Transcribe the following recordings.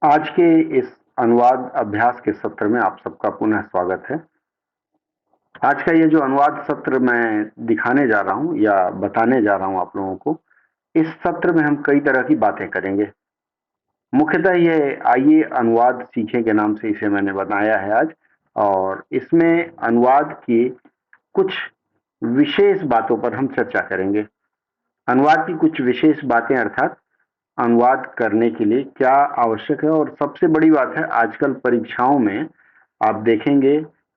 आज के इस अनुवाद अभ्यास के सत्र में आप सबका पुनः स्वागत है। आज का ये जो अनुवाद सत्र मैं दिखाने जा रहा हूँ या बताने जा रहा हूँ आप लोगों को, इस सत्र में हम कई तरह की बातें करेंगे। मुख्यतः ये आइए अनुवाद सीखें के नाम से इसे मैंने बनाया है आज, और इसमें अनुवाद की कुछ विशेष बातों पर हम चर्चा करेंगे। अनुवाद की कुछ विशेष बातें अर्थात अनुवाद करने के लिए क्या आवश्यक है, और सबसे बड़ी बात है आजकल परीक्षाओं में आप देखेंगे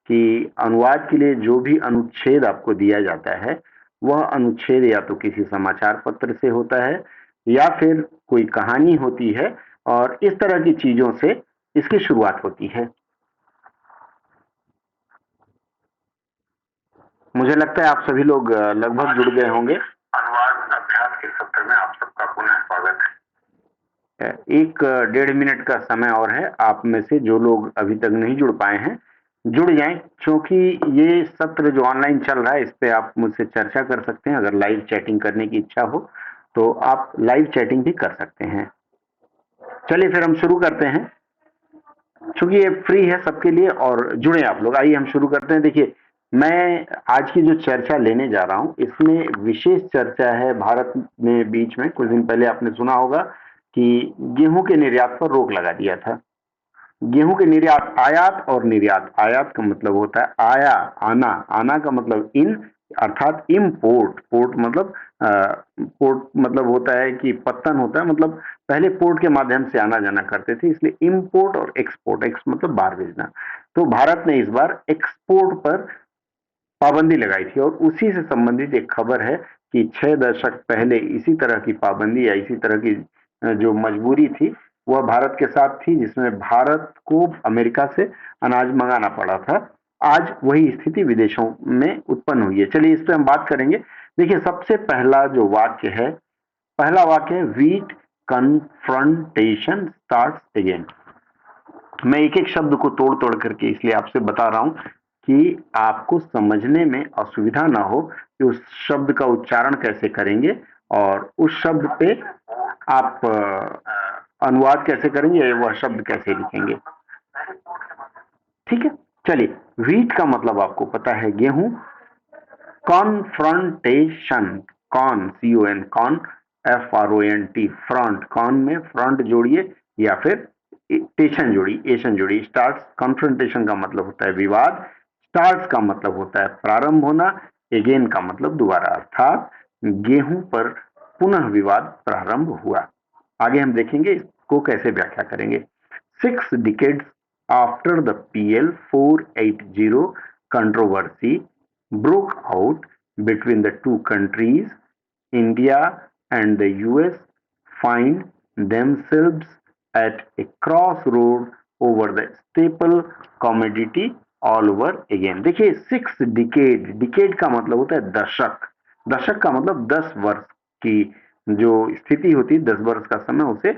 कि अनुवाद के लिए जो भी अनुच्छेद आपको दिया जाता है वह अनुच्छेद या तो किसी समाचार पत्र से होता है या फिर कोई कहानी होती है, और इस तरह की चीजों से इसकी शुरुआत होती है। मुझे लगता है आप सभी लोग लगभग जुड़ गए होंगे। अनुवाद अभ्यास के सत्र में आप सबका पुनः स्वागत है। एक 1.5 मिनट का समय और है। आप में से जो लोग अभी तक नहीं जुड़ पाए हैं जुड़ जाएं, क्योंकि ये सत्र जो ऑनलाइन चल रहा है इस पे आप मुझसे चर्चा कर सकते हैं। अगर लाइव चैटिंग करने की इच्छा हो तो आप लाइव चैटिंग भी कर सकते हैं। चलिए फिर हम शुरू करते हैं, क्योंकि ये फ्री है सबके लिए और जुड़े आप लोग। आइए हम शुरू करते हैं। देखिए, मैं आज की जो चर्चा लेने जा रहा हूं इसमें विशेष चर्चा है। भारत ने बीच में कुछ दिन पहले आपने सुना होगा कि गेहूं के निर्यात पर रोक लगा दिया था। गेहूं के निर्यात, आयात और निर्यात। आयात का मतलब होता है आया, आना। आना का मतलब इन, अर्थात इम्पोर्ट। पोर्ट मतलब पोर्ट मतलब होता है कि पत्तन होता है, मतलब पहले पोर्ट के माध्यम से आना जाना करते थे, इसलिए इम्पोर्ट और एक्सपोर्ट। एक्स मतलब बाहर भेजना। तो भारत ने इस बार एक्सपोर्ट पर पाबंदी लगाई थी, और उसी से संबंधित एक खबर है कि 6 दशक पहले इसी तरह की पाबंदी या इसी तरह की जो मजबूरी थी वह भारत के साथ थी, जिसमें भारत को अमेरिका से अनाज मंगाना पड़ा था। आज वही स्थिति विदेशों में उत्पन्न हुई है। चलिए इस पे हम बात करेंगे। देखिए, सबसे पहला जो वाक्य है, पहला वाक्य है वीट कन्फ्रंटेशन स्टार्ट्स अगेन। मैं एक एक शब्द को तोड़ तोड़ करके इसलिए आपसे बता रहा हूं कि आपको समझने में असुविधा ना हो कि उस शब्द का उच्चारण कैसे करेंगे और उस शब्द पे आप अनुवाद कैसे करेंगे या वह शब्द कैसे लिखेंगे। ठीक है, चलिए। व्हीट का मतलब आपको पता है, गेहूं। Confrontation, con, CON, con, FRONT, front. Con में फ्रंट जोड़िए या फिर टेशन जोड़िए, एशन जोड़िए। स्टार्ट, कॉन्फ्रंटेशन का मतलब होता है विवाद। स्टार्ट का मतलब होता है प्रारंभ होना। अगेन का मतलब दोबारा, अर्थात गेहूं पर पुनः विवाद प्रारंभ हुआ। आगे हम देखेंगे इसको कैसे व्याख्या करेंगे। 6 decades after the PL 480 controversy broke out between the two countries, India and the US find themselves at a crossroad over the staple commodity all over again। देखिए, 6 डिकेड, डिकेड का मतलब होता है दशक। दशक का मतलब 10 वर्ष की जो स्थिति होती है, 10 वर्ष का समय, उसे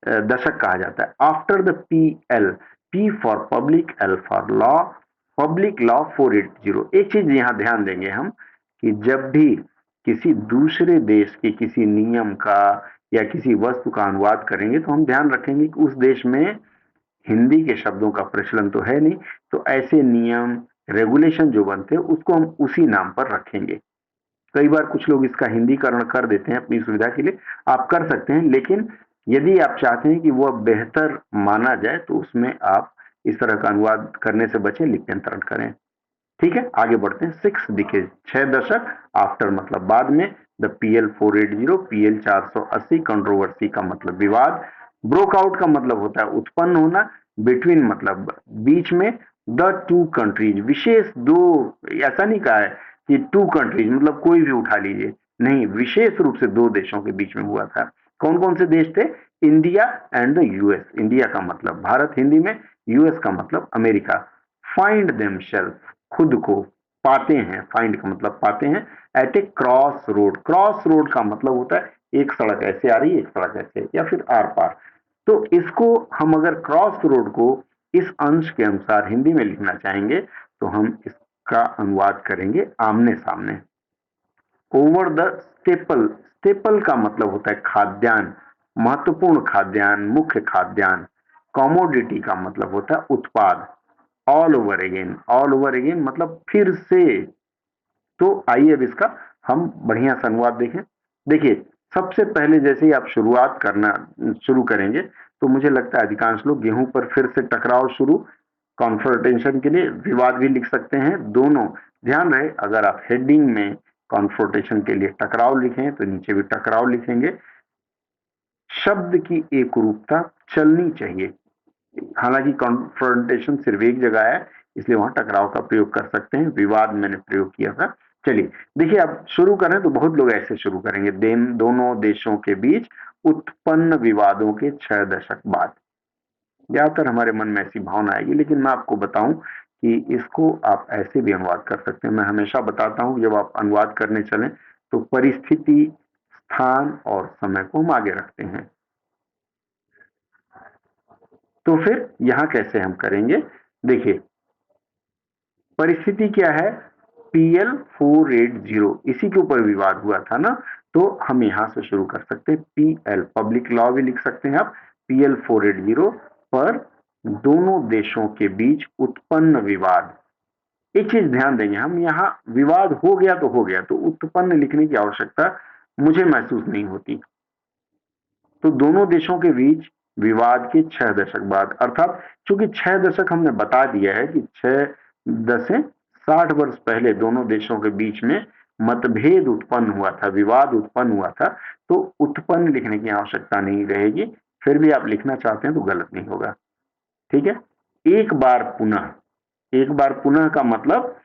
दशक कहा जाता है। After the PL, P for public, L for law, public law 480। एक चीज यहां ध्यान देंगे हम कि जब भी किसी दूसरे देश के किसी नियम का या किसी वस्तु का अनुवाद करेंगे तो हम ध्यान रखेंगे कि उस देश में हिंदी के शब्दों का प्रचलन तो है नहीं, तो ऐसे नियम रेगुलेशन जो बनते हैं उसको हम उसी नाम पर रखेंगे। कई बार कुछ लोग इसका हिंदीकरण कर देते हैं अपनी सुविधा के लिए। आप कर सकते हैं, लेकिन यदि आप चाहते हैं कि वह बेहतर माना जाए तो उसमें आप इस तरह का अनुवाद करने से बचें, लिप्यंतरण करें। ठीक है, आगे बढ़ते हैं। 6 डिकेड, 6 दशक। आफ्टर मतलब बाद में। द PL 480, PL 480 कंट्रोवर्सी का मतलब विवाद। ब्रोक आउट का मतलब होता है उत्पन्न होना। बिटवीन मतलब बीच में। द टू कंट्रीज, विशेष दो, ऐसा नहीं कहा है कि टू कंट्रीज मतलब कोई भी उठा लीजिए, नहीं, विशेष रूप से दो देशों के बीच में हुआ था। कौन कौन से देश थे? India and the US। India का मतलब भारत हिंदी में, US का मतलब अमेरिका। फाइंड देमसेल्फ, खुद को पाते हैं। फाइंड का मतलब पाते हैं। एट ए क्रॉस रोड, क्रॉस रोड का मतलब होता है एक सड़क ऐसे आ रही है, एक सड़क ऐसे, या फिर आर पार। तो इसको हम अगर क्रॉस रोड को इस अंश के अनुसार हिंदी में लिखना चाहेंगे तो हम इसका अनुवाद करेंगे आमने सामने। ओवर द स्टेपल, स्टेपल का मतलब होता है खाद्यान्न, महत्वपूर्ण खाद्यान्न, मुख्य खाद्यान्न। कॉमोडिटी का मतलब होता है उत्पाद। ऑल ओवर अगेन मतलब फिर से। तो आइए अब इसका हम बढ़िया सा अनुवाद देखें। देखिए, सबसे पहले जैसे ही आप शुरुआत करना शुरू करेंगे तो मुझे लगता है अधिकांश लोग गेहूं पर फिर से टकराव शुरू, कॉन्फ्रोंटेशन के लिए विवाद भी लिख सकते हैं दोनों। ध्यान रहे, अगर आप हेडिंग में कॉन्फ्रोंटेशन के लिए टकराव लिखें तो नीचे भी टकराव लिखेंगे। शब्द की एक रूपता चलनी चाहिए। हालांकि कॉन्फ्रोंटेशन सिर्फ एक जगह है, इसलिए वहां टकराव का प्रयोग कर सकते हैं, विवाद मैंने प्रयोग किया था। चलिए देखिए, अब शुरू करें तो बहुत लोग ऐसे शुरू करेंगे, दोनों देशों के बीच उत्पन्न विवादों के 6 दशक बाद। ज्यादातर हमारे मन में ऐसी भावना आएगी, लेकिन मैं आपको बताऊं कि इसको आप ऐसे भी अनुवाद कर सकते हैं। मैं हमेशा बताता हूं जब आप अनुवाद करने चलें तो परिस्थिति, स्थान और समय को हम आगे रखते हैं। तो फिर यहां कैसे हम करेंगे, देखिए परिस्थिति क्या है, PL 480, इसी के ऊपर विवाद हुआ था ना, तो हम यहां से शुरू कर सकते हैं। PL पब्लिक लॉ भी लिख सकते हैं आप। PL 480 पर दोनों देशों के बीच उत्पन्न विवाद। एक चीज ध्यान देंगे, हम यहाँ विवाद हो गया तो हो गया, तो उत्पन्न लिखने की आवश्यकता मुझे महसूस नहीं होती। तो दोनों देशों के बीच विवाद के 6 दशक बाद, अर्थात चूंकि 6 दशक हमने बता दिया है कि 6 दशक 60 वर्ष पहले दोनों देशों के बीच में मतभेद उत्पन्न हुआ था, विवाद उत्पन्न हुआ था, तो उत्पन्न लिखने की आवश्यकता नहीं रहेगी। फिर भी आप लिखना चाहते हैं तो गलत नहीं होगा, ठीक है। एक बार पुनः, एक बार पुनः का मतलब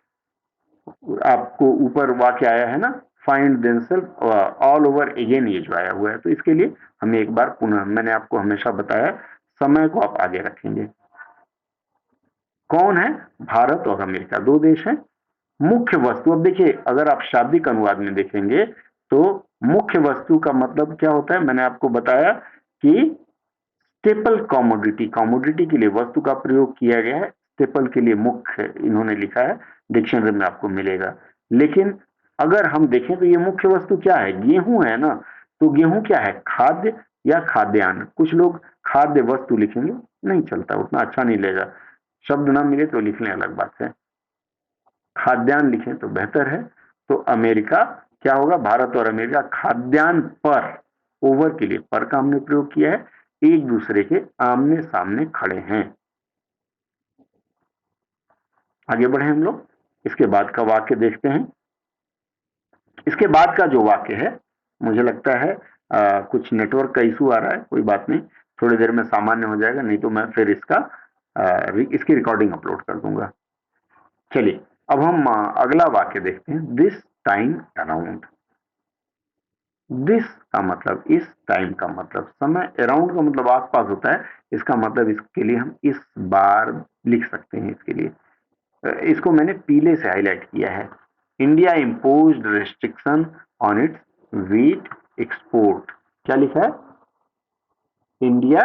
आपको ऊपर वाक्य आया है ना, find themselves all over again, ये जो आया हुआ है, तो इसके लिए हमें एक बार पुनः, मैंने आपको हमेशा बताया समय को आप आगे रखेंगे। कौन है, भारत और अमेरिका, दो देश हैं। मुख्य वस्तु, अब देखिए अगर आप शाब्दिक अनुवाद में देखेंगे तो मुख्य वस्तु का मतलब क्या होता है, मैंने आपको बताया कि स्टेपल कॉमोडिटी, कॉमोडिटी के लिए वस्तु का प्रयोग किया गया है, स्टेपल के लिए मुख्य इन्होंने लिखा है, डिक्शनरी में आपको मिलेगा। लेकिन अगर हम देखें तो ये मुख्य वस्तु क्या है, गेहूं है ना, तो गेहूं क्या है, खाद्य या खाद्यान्न। कुछ लोग खाद्य वस्तु लिखेंगे, नहीं चलता, उतना अच्छा नहीं लेगा, शब्द ना मिले तो लिख लें, अलग बात है। खाद्यान्न लिखें तो बेहतर है। तो अमेरिका क्या होगा, भारत और अमेरिका खाद्यान्न पर, ओवर के लिए पर का हमने प्रयोग किया है, एक दूसरे के आमने सामने खड़े हैं। आगे बढ़े हम लोग, इसके बाद का वाक्य देखते हैं। इसके बाद का जो वाक्य है, मुझे लगता है कुछ नेटवर्क का इशू आ रहा है, कोई बात नहीं, थोड़ी देर में सामान्य हो जाएगा, नहीं तो मैं फिर इसकी रिकॉर्डिंग अपलोड कर दूंगा। चलिए अब हम अगला वाक्य देखते हैं। दिस टाइम अराउंड, दिस का मतलब इस, टाइम का मतलब समय, अराउंड का मतलब आसपास होता है, इसका मतलब इसके लिए हम इस बार लिख सकते हैं। इसके लिए इसको मैंने पीले से हाईलाइट किया है। India imposed restriction on it's wheat export, क्या लिखा है, इंडिया,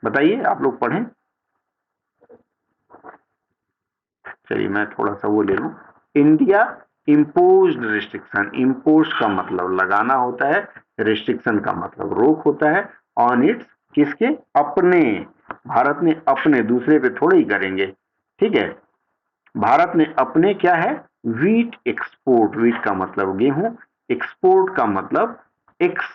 बताइए आप लोग पढ़ें। चलिए मैं थोड़ा सा वो ले लूं, इंडिया इम्पोज्ड रेस्ट्रिक्शन, इम्पोज का मतलब लगाना होता है, रेस्ट्रिक्शन का मतलब रोक होता है, ऑन इट्स किसके, अपने, भारत ने अपने, दूसरे पे थोड़े ही करेंगे, ठीक है। भारत ने अपने क्या है, व्हीट एक्सपोर्ट, व्हीट का मतलब गेहूं, एक्सपोर्ट का मतलब एक्स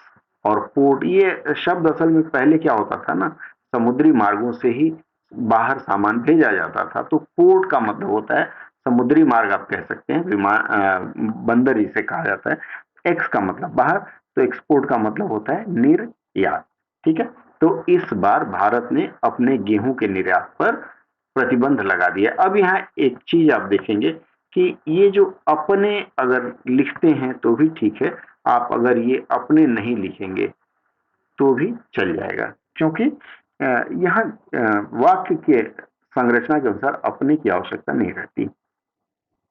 और पोर्ट, ये शब्द असल में पहले क्या होता था ना, समुद्री मार्गों से ही बाहर सामान भेजा जाता था, तो पोर्ट का मतलब होता है समुद्री मार्ग, आप कह सकते हैं, विमान बंदर इसे कहा जाता है। एक्स का मतलब बाहर, तो एक्सपोर्ट का मतलब होता है निर्यात, ठीक है। तो इस बार भारत ने अपने गेहूं के निर्यात पर प्रतिबंध लगा दिया। अब यहाँ एक चीज आप देखेंगे कि ये जो अपने अगर लिखते हैं तो भी ठीक है, आप अगर ये अपने नहीं लिखेंगे तो भी चल जाएगा, क्योंकि यहाँ वाक्य के संरचना के अनुसार अपने की आवश्यकता नहीं रहती,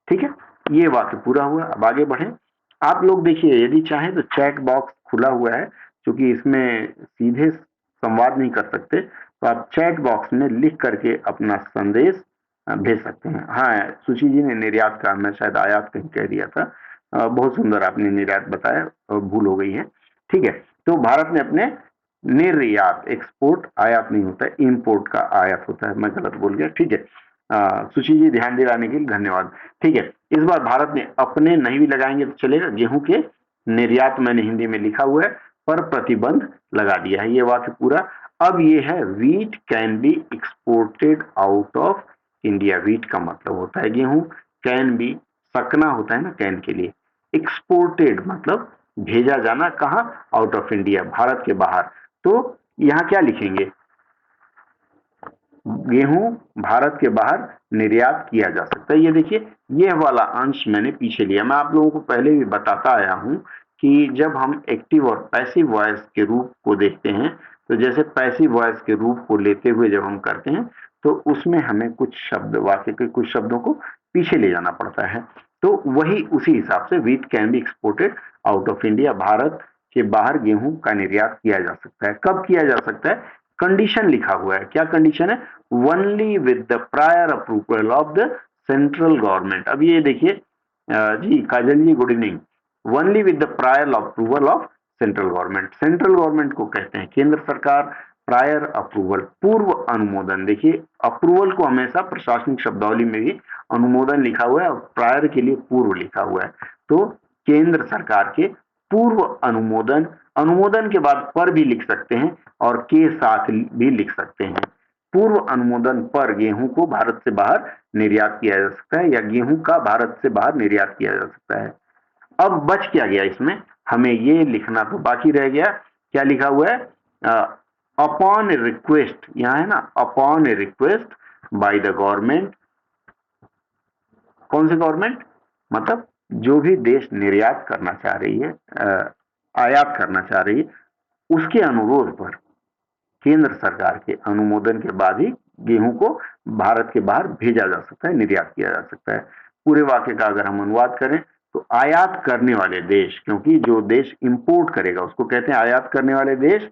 ठीक है। ये वाक्य पूरा हुआ, अब आगे बढ़े। आप लोग देखिए, यदि चाहें तो चैट बॉक्स खुला हुआ है, क्योंकि इसमें सीधे संवाद नहीं कर सकते, तो आप चैट बॉक्स में लिख करके अपना संदेश भेज सकते हैं। हाँ, सुशी जी ने निर्यात का, मैं शायद आयात कहीं कह दिया था, बहुत सुंदर आपने निर्यात बताया, भूल हो गई है, ठीक है। तो भारत ने अपने निर्यात, एक्सपोर्ट आयात नहीं होता है, इंपोर्ट का आयात होता है, मैं गलत बोल गया, ठीक है। सुशी जी ध्यान दिलाने के लिए धन्यवाद। ठीक है, इस बार भारत ने अपने नहीं भी लगाएंगे तो चलेगा, गेहूं के निर्यात मैंने हिंदी में लिखा हुआ है, पर प्रतिबंध लगा दिया है, ये वाक्य पूरा। अब ये है wheat can be exported out of India. Wheat का मतलब होता है गेहूं, कैन बी सकना होता है ना कैन के लिए, एक्सपोर्टेड मतलब भेजा जाना, कहा, आउट ऑफ इंडिया, भारत के बाहर। तो यहां क्या लिखेंगे, गेहूं भारत के बाहर निर्यात किया जा सकता है। ये देखिए, ये वाला अंश मैंने पीछे लिया, मैं आप लोगों को पहले भी बताता आया हूं कि जब हम एक्टिव और पैसिव वॉइस के रूप को देखते हैं, तो जैसे पैसिव वॉइस के रूप को लेते हुए जब हम करते हैं, तो उसमें हमें कुछ शब्द, वाक्य के कुछ शब्दों को पीछे ले जाना पड़ता है। तो वही उसी हिसाब से wheat can be exported out of India, Bharat के बाहर गेहूं का निर्यात किया जा सकता है। कब किया जा सकता है, कंडीशन लिखा हुआ है, क्या कंडीशन है, only with the prior approval of the central government. अब ये देखिए, जी Kajal ji good evening, only with the prior approval of central government. Central government को कहते हैं केंद्र सरकार, प्रायर अप्रूवल पूर्व अनुमोदन। देखिए, अप्रूवल को हमेशा प्रशासनिक शब्दावली में भी अनुमोदन लिखा हुआ है और प्रायर के लिए पूर्व लिखा हुआ है। तो केंद्र सरकार के पूर्व अनुमोदन, अनुमोदन के बाद पर भी लिख सकते हैं और के साथ भी लिख सकते हैं। पूर्व अनुमोदन पर गेहूं को भारत से बाहर निर्यात किया जा सकता है, या गेहूं का भारत से बाहर निर्यात किया जा सकता है। अब बच क्या गया इसमें, हमें ये लिखना तो बाकी रह गया, क्या लिखा हुआ है, अपॉन रिक्वेस्ट, यहां है ना, upon request by the government. कौन सी गवर्नमेंट, मतलब जो भी देश निर्यात करना चाह रही है, आयात करना चाह रही है, उसके अनुरोध पर केंद्र सरकार के अनुमोदन के बाद ही गेहूं को भारत के बाहर भेजा जा सकता है, निर्यात किया जा सकता है। पूरे वाक्य का अगर हम अनुवाद करें तो आयात करने वाले देश, क्योंकि जो देश इंपोर्ट करेगा उसको कहते हैं आयात करने वाले देश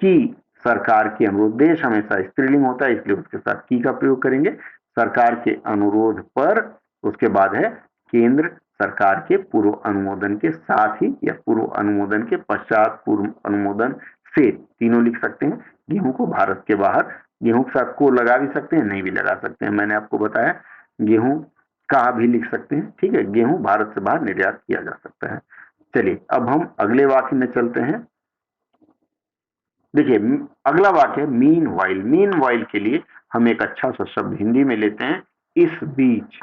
की सरकार के अनुरोध, देश हमेशा स्त्रीलिंग होता है इसलिए उसके साथ की का प्रयोग करेंगे, सरकार के अनुरोध पर, उसके बाद है केंद्र सरकार के पूर्व अनुमोदन के साथ ही, या पूर्व अनुमोदन के पश्चात, पूर्व अनुमोदन से, तीनों लिख सकते हैं। गेहूं को भारत के बाहर, गेहूं के साथ को लगा भी सकते हैं, नहीं भी लगा सकते हैं, मैंने आपको बताया, गेहूं का भी लिख सकते हैं, ठीक है, गेहूं भारत से बाहर निर्यात किया जा सकता है। चलिए अब हम अगले वाक्य में चलते हैं। देखिए, अगला वाक्य है मीन वाइल। मीन वाइल के लिए हम एक अच्छा सा शब्द हिंदी में लेते हैं, इस बीच।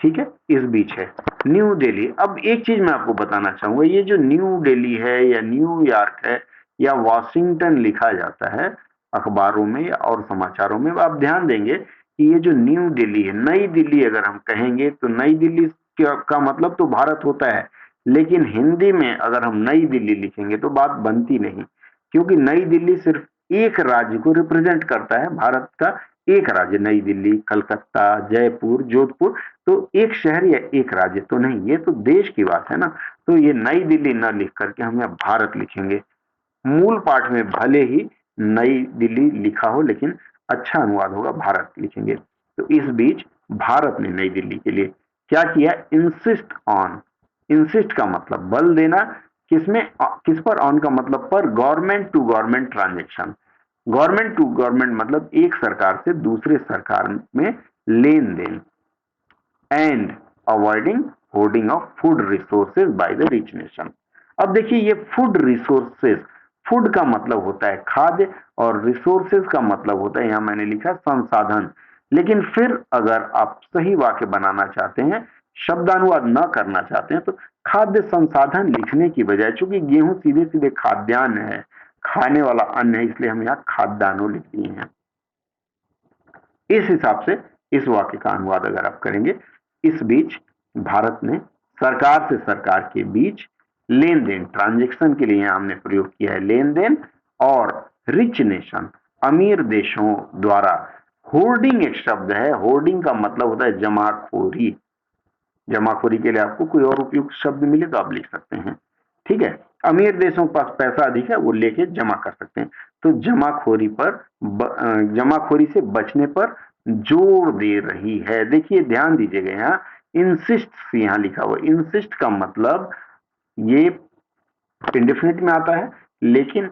ठीक है, इस बीच है न्यू दिल्ली। अब एक चीज मैं आपको बताना चाहूंगा, ये जो न्यू दिल्ली है या न्यूयॉर्क है या वॉशिंगटन लिखा जाता है अखबारों में और समाचारों में, आप ध्यान देंगे कि ये जो न्यू दिल्ली है, नई दिल्ली अगर हम कहेंगे तो नई दिल्ली का मतलब तो भारत होता है, लेकिन हिंदी में अगर हम नई दिल्ली लिखेंगे तो बात बनती नहीं, क्योंकि नई दिल्ली सिर्फ एक राज्य को रिप्रेजेंट करता है, भारत का एक राज्य, नई दिल्ली, कलकत्ता, जयपुर, जोधपुर, तो एक शहर या एक राज्य तो नहीं, ये तो देश की बात है ना। तो ये नई दिल्ली न लिख करके हम यहाँ भारत लिखेंगे। मूल पाठ में भले ही नई दिल्ली लिखा हो, लेकिन अच्छा अनुवाद होगा भारत लिखेंगे। तो इस बीच भारत ने नई दिल्ली के लिए क्या किया, इंसिस्ट ऑन। इंसिस्ट का मतलब बल देना, किसमें, किस पर, ऑन का मतलब पर, government to government transaction. Government to government मतलब एक सरकार से दूसरे सरकार में लेन देन, and avoiding hoarding of food resources by the rich nation. अब देखिए, ये फूड रिसोर्सेज, फूड का मतलब होता है खाद्य और रिसोर्सेज का मतलब होता है, यहां मैंने लिखा संसाधन। लेकिन फिर अगर आप सही वाक्य बनाना चाहते हैं, शब्दानुवाद न करना चाहते हैं, तो खाद्य संसाधन लिखने की बजाय, चूंकि गेहूं सीधे सीधे खाद्यान्न है, खाने वाला अन्न है, इसलिए हम यहाँ खाद्यान्नों लिख दिए हैं। इस हिसाब से इस वाक्य का अनुवाद अगर आप करेंगे, इस बीच भारत ने सरकार से सरकार के बीच लेन देन, ट्रांजेक्शन के लिए हमने प्रयोग किया है लेन देन, और रिच नेशन, अमीर देशों द्वारा, होर्डिंग एक शब्द है, होर्डिंग का मतलब होता है जमाखोरी। जमाखोरी के लिए आपको कोई और उपयुक्त शब्द मिले तो आप लिख सकते हैं, ठीक है। अमीर देशों के पास पैसा अधिक है, वो लेके जमा कर सकते हैं। तो जमाखोरी पर, जमाखोरी से बचने पर जोर दे रही है। देखिए ध्यान दीजिएगा, यहाँ इंसिस्ट यहाँ लिखा हुआ, इंसिस्ट का मतलब ये इंडेफिनिट में आता है, लेकिन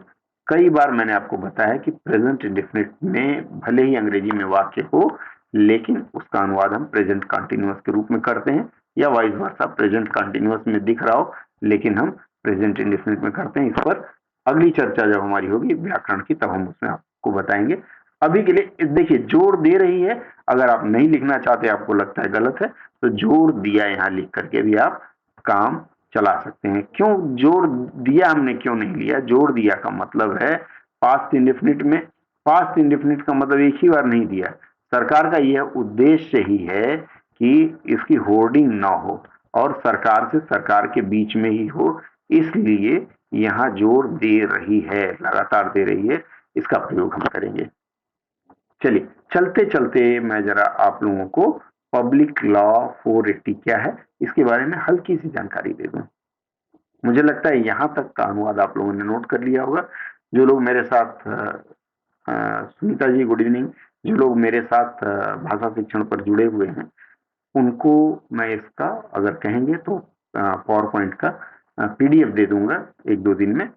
कई बार मैंने आपको बताया कि प्रेजेंट इंडेफिनिट में भले ही अंग्रेजी में वाक्य हो, लेकिन उसका अनुवाद हम प्रेजेंट कंटिन्यूअस के रूप में करते हैं, या वाइस वर्सा, प्रेजेंट कंटिन्यूअस में दिख रहा हो लेकिन हम प्रेजेंट इंडेफिनिट में करते हैं। इस पर अगली चर्चा जब हमारी होगी व्याकरण की, तब हम उसमें आपको बताएंगे। अभी के लिए देखिए, जोर दे रही है, अगर आप नहीं लिखना चाहते, आपको लगता है गलत है, तो जोर दिया यहाँ लिख करके भी आप काम चला सकते हैं। क्यों जोर दिया हमने क्यों नहीं लिया? जोर दिया का मतलब है पास्ट इंडेफिनिट में, पास्ट इंडेफिनिट का मतलब एक ही बार नहीं दिया। सरकार का यह उद्देश्य ही है कि इसकी होर्डिंग ना हो और सरकार से सरकार के बीच में ही हो, इसलिए यहां जोर दे रही है, लगातार दे रही है, इसका प्रयोग हम करेंगे। चलिए, चलते चलते मैं जरा आप लोगों को पब्लिक लॉ 480 क्या है इसके बारे में हल्की सी जानकारी दे दूं। मुझे लगता है यहां तक का अनुवाद आप लोगों ने नोट कर लिया होगा। जो लोग मेरे साथ सुनीता जी गुड इवनिंग, जो लोग मेरे साथ भाषा शिक्षण पर जुड़े हुए हैं, उनको मैं इसका अगर कहेंगे तो पावर पॉइंट का पीडीएफ दे दूंगा एक दो दिन में।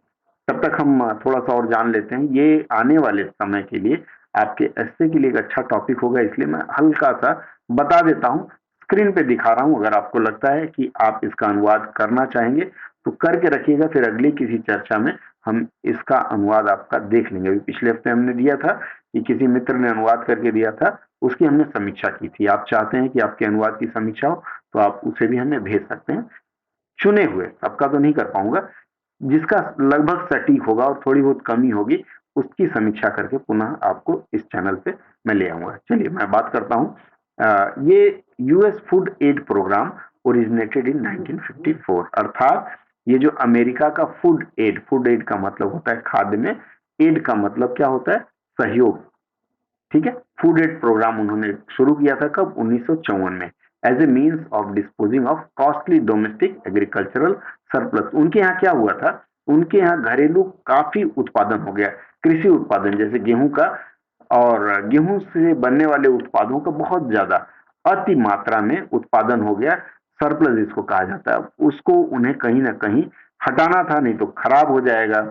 तब तक हम थोड़ा सा और जान लेते हैं। ये आने वाले समय के लिए आपके एस्से के लिए एक अच्छा टॉपिक होगा, इसलिए मैं हल्का सा बता देता हूँ, स्क्रीन पे दिखा रहा हूँ। अगर आपको लगता है कि आप इसका अनुवाद करना चाहेंगे तो करके रखिएगा, फिर अगली किसी चर्चा में हम इसका अनुवाद आपका देख लेंगे। अभी पिछले हफ्ते हमने दिया था कि किसी मित्र ने अनुवाद करके दिया था, उसकी हमने समीक्षा की थी। आप चाहते हैं कि आपके अनुवाद की समीक्षा हो तो आप उसे भी हमें भेज सकते हैं। चुने हुए, सबका तो नहीं कर पाऊंगा, जिसका लगभग सटीक होगा और थोड़ी बहुत कमी होगी, उसकी समीक्षा करके पुनः आपको इस चैनल पे मैं ले आऊंगा। चलिए मैं बात करता हूं। ये US food aid programme originated in 1954, अर्थात ये जो अमेरिका का फूड एड का मतलब होता है खाद्य में, एड का मतलब क्या होता है? सहयोग। ठीक है, फूड एड प्रोग्राम उन्होंने शुरू किया था कब? 1954 में, as a means of disposing of costly domestic agricultural surplus. उनके यहाँ क्या हुआ था? उनके यहाँ घरेलू काफी उत्पादन हो गया, कृषि उत्पादन जैसे गेहूं का, और गेहूं से बनने वाले उत्पादों का बहुत ज्यादा अति मात्रा में उत्पादन हो गया। सरप्लस जिसको कहा जाता है, उसको उन्हें कहीं ना कहीं हटाना था, नहीं तो खराब हो जाएगा।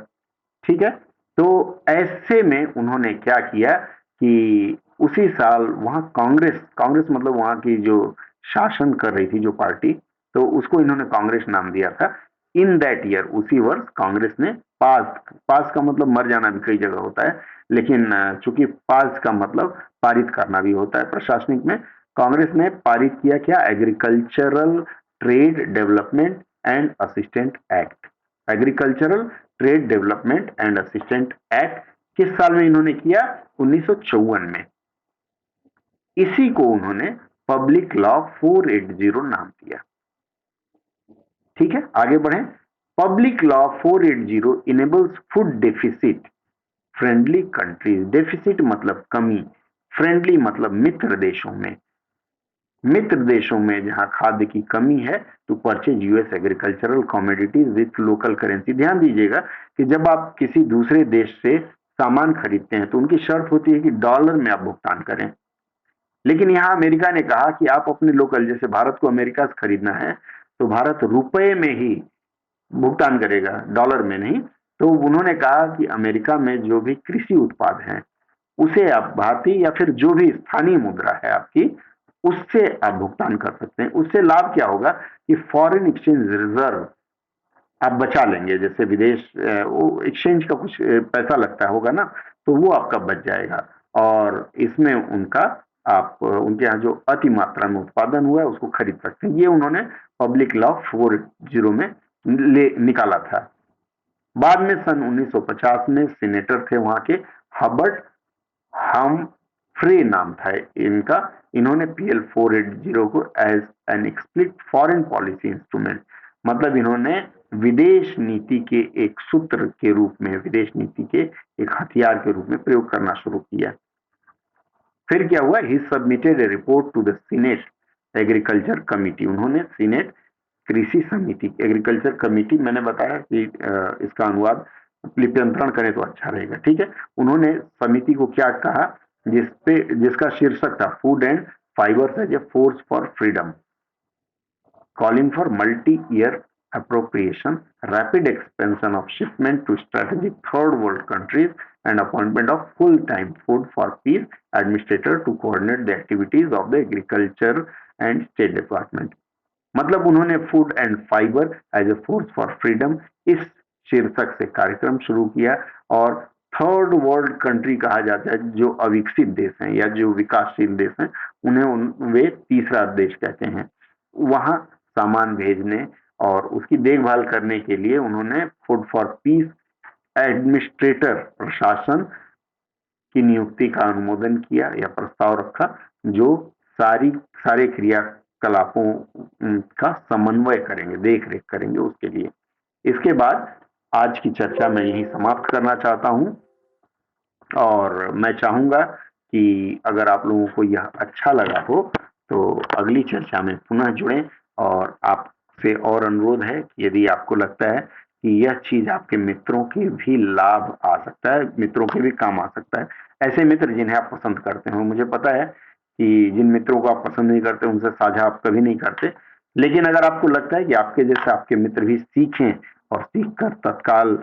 ठीक है, तो ऐसे में उन्होंने क्या किया कि उसी साल वहां कांग्रेस, कांग्रेस मतलब वहां की जो शासन कर रही थी जो पार्टी, तो उसको इन्होंने कांग्रेस नाम दिया था। इन दैट ईयर, उसी वर्ष कांग्रेस ने पास, पास का मतलब मर जाना भी कई जगह होता है, लेकिन चूंकि पास का मतलब पारित करना भी होता है प्रशासनिक में, कांग्रेस ने पारित किया क्या? Agricultural trade development and assistant act. Agricultural trade development and assistant act किस साल में इन्होंने किया? 1954 में। इसी को उन्होंने पब्लिक लॉ 480 नाम दिया। ठीक है, आगे बढ़े। Public law 480 enables food deficit friendly countries. Deficit मतलब कमी, फ्रेंडली मतलब मित्र देशों में, मित्र देशों में जहां खाद्य की कमी है, तो purchase US agricultural commodities with local currency. ध्यान दीजिएगा कि जब आप किसी दूसरे देश से सामान खरीदते हैं तो उनकी शर्त होती है कि डॉलर में आप भुगतान करें, लेकिन यहां अमेरिका ने कहा कि आप अपने लोकल, जैसे भारत को अमेरिका से खरीदना है तो भारत रुपए में ही भुगतान करेगा, डॉलर में नहीं। तो उन्होंने कहा कि अमेरिका में जो भी कृषि उत्पाद हैं उसे आप भारतीय या फिर जो भी स्थानीय मुद्रा है आपकी, उससे आप भुगतान कर सकते हैं। उससे लाभ क्या होगा कि फॉरेन एक्सचेंज रिजर्व आप बचा लेंगे। जैसे विदेश वो एक्सचेंज का कुछ पैसा लगता होगा ना, तो वो आपका बच जाएगा, और इसमें उनका, आप उनके यहाँ जो अति मात्रा में उत्पादन हुआ है उसको खरीद सकते हैं। ये उन्होंने पब्लिक लॉ 40 में ले निकाला था। बाद में सन 1950 में सीनेटर थे वहां के, हबर्ट हमफ्रे नाम था इनका, इन्होंने पीएल 480 को as an explicit foreign policy instrument, मतलब इन्होंने विदेश नीति के एक सूत्र के रूप में, विदेश नीति के एक हथियार के रूप में प्रयोग करना शुरू किया। फिर क्या हुआ? He submitted a report to the senate agriculture committee. उन्होंने सीनेट कृषि समिति, एग्रीकल्चर कमिटी, मैंने बताया कि इसका अनुवाद लिप्यंतरण करें तो अच्छा रहेगा। ठीक है, उन्होंने समिति को क्या कहा? जिसपे, जिसका शीर्षक था food and fibres as a force for freedom, calling for multi year appropriation, rapid expansion of shipment to strategic third world countries, and appointment of full-time food for peace administrator to coordinate the activities of the agriculture and state department. मतलब उन्होंने food and fibre as a force for freedom इस शीर्षक से कार्यक्रम शुरू किया और third world country कहा जाता है जो अविकसित देश हैं या जो विकासशील देश हैं वे तीसरा देश कहते हैं। वहां सामान भेजने और उसकी देखभाल करने के लिए उन्होंने फूड फॉर पीस एडमिनिस्ट्रेटर प्रशासन की नियुक्ति का अनुमोदन किया या प्रस्ताव रखा जो सारे क्रियाकलापों का समन्वय करेंगे, देख रेख करेंगे उसके लिए। इसके बाद आज की चर्चा मैं यही समाप्त करना चाहता हूं और मैं चाहूंगा कि अगर आप लोगों को यह अच्छा लगा हो तो अगली चर्चा में पुनः जुड़ें और आपसे और अनुरोध है कि यदि आपको लगता है कि यह चीज आपके मित्रों के भी लाभ आ सकता है, मित्रों के भी काम आ सकता है, ऐसे मित्र जिन्हें आप पसंद करते हो, मुझे पता है कि जिन मित्रों को आप पसंद नहीं करते उनसे साझा आप कभी नहीं करते, लेकिन अगर आपको लगता है कि आपके जैसे आपके मित्र भी सीखें और सीखकर तत्काल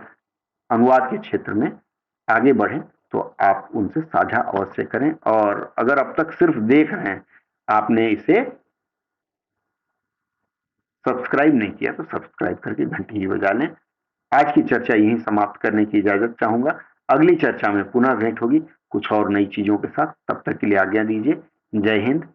अनुवाद के क्षेत्र में आगे बढ़ें तो आप उनसे साझा अवश्य करें और अगर अब तक सिर्फ देख रहे हैं, आपने इसे सब्सक्राइब नहीं किया तो सब्सक्राइब करके घंटी ही बजा लें। आज की चर्चा यहीं समाप्त करने की इजाजत चाहूंगा। अगली चर्चा में पुनः भेंट होगी कुछ और नई चीजों के साथ। तब तक के लिए आज्ञा दीजिए। जय हिंद,